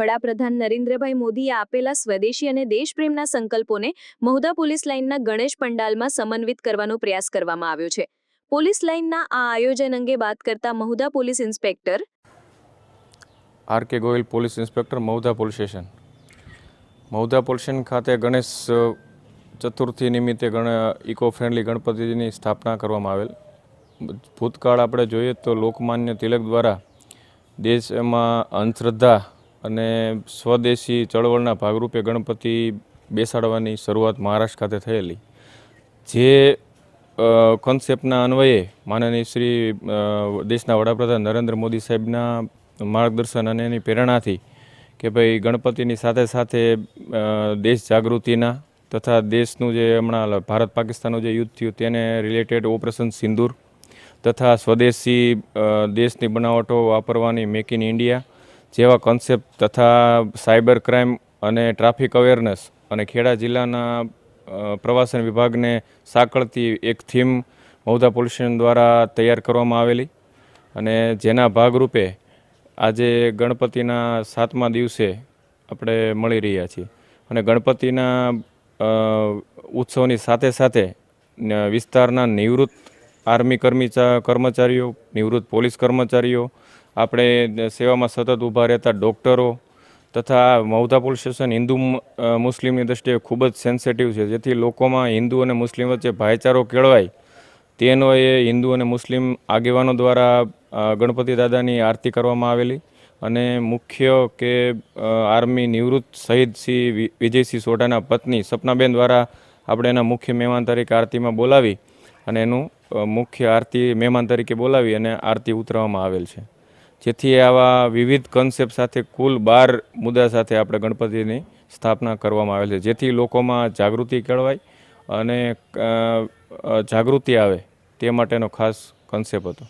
વડાપ્રધાન નરેન્દ્રભાઈ મોદીએ આપેલા સ્વદેશી અને દેશપ્રેમના સંકલ્પોને મહુધા પોલીસ લાઇનના ગણેશ પંડાલમાં સમન્વિત કરવાનો પ્રયાસ કરવામાં આવ્યો છે। પોલીસ લાઇનના આ આયોજન અંગે વાત કરતા Mahudha police inspector R.K.. Goyal, police inspector, Mahudha police station. Mahudha police station ખાતે ગણેશ ચતુર્થી નિમિત્તે ઇકો ફ્રેન્ડલી ગણપતિની સ્થાપના કરવામાં આવેલ। ભૂતકાળ આપણે જોઈએ તો લોકમાન્ય તિલક દ્વારા દેશમાં અંધશ્રદ્ધા અને સ્વદેશી ચળવળના ભાગરૂપે ગણપતિ બેસાડવાની શરૂઆત મહારાષ્ટ્ર ખાતે થયેલી, જે કોન્સેપ્ટના અન્વયે માનનીય શ્રી દેશના વડાપ્રધાન નરેન્દ્ર મોદી સાહેબના માર્ગદર્શન અને એની પ્રેરણાથી કે ભાઈ ગણપતિની સાથે સાથે દેશ જાગૃતિના તથા દેશનું જે હમણાં ભારત પાકિસ્તાનનું જે યુદ્ધ થયું તેને રિલેટેડ ઓપરેશન સિંદૂર તથા સ્વદેશી દેશની બનાવટો વાપરવાની મેક ઇન ઇન્ડિયા જેવા કોન્સેપ્ટ તથા સાયબર ક્રાઇમ અને ટ્રાફિક અવેરનેસ અને ખેડા જિલ્લાના પ્રવાસન વિભાગને સાંકળતી એક થીમ મહુધા પોલીસ સ્ટેશન દ્વારા તૈયાર કરવામાં આવેલી અને જેના ભાગરૂપે આજે ગણપતિના 7મા દિવસે આપણે મળી રહ્યા છીએ અને ગણપતિના ઉત્સવની સાથે સાથે વિસ્તારના નિવૃત્ત આર્મી કર્મચારીઓ, નિવૃત્ત પોલીસ કર્મચારીઓ, આપણે સેવામાં સતત ઊભા રહેતા ડૉક્ટરો તથા મહુધા પોલીસ સ્ટેશન હિન્દુ મુસ્લિમની દૃષ્ટિએ ખૂબ જ સેન્સિટિવ છે, જેથી લોકોમાં હિન્દુ અને મુસ્લિમ વચ્ચે ભાઈચારો કેળવાય તેનો એ હિન્દુ અને મુસ્લિમ આગેવાનો દ્વારા ગણપતિ દાદાની આરતી કરવામાં આવેલી અને મુખ્ય કે આર્મી નિવૃત્ત શહીદ શ્રી વિજયસિંહ સોઢાના પત્ની સપનાબેન દ્વારા આપણે એના મુખ્ય મહેમાન તરીકે આરતીમાં બોલાવી અને એનું મુખ્ય આરતી મહેમાન તરીકે બોલાવી અને આરતી ઉતરવામાં આવેલ છે, જેથી આવા વિવિધ કન્સેપ્ટ સાથે કુલ 12 મુદ્દા સાથે આપણે ગણપતિની સ્થાપના કરવામાં આવેલ છે, જેથી લોકોમાં જાગૃતિ કેળવાય અને જાગૃતિ આવે તે માટેનો ખાસ કન્સેપ્ટ હતો।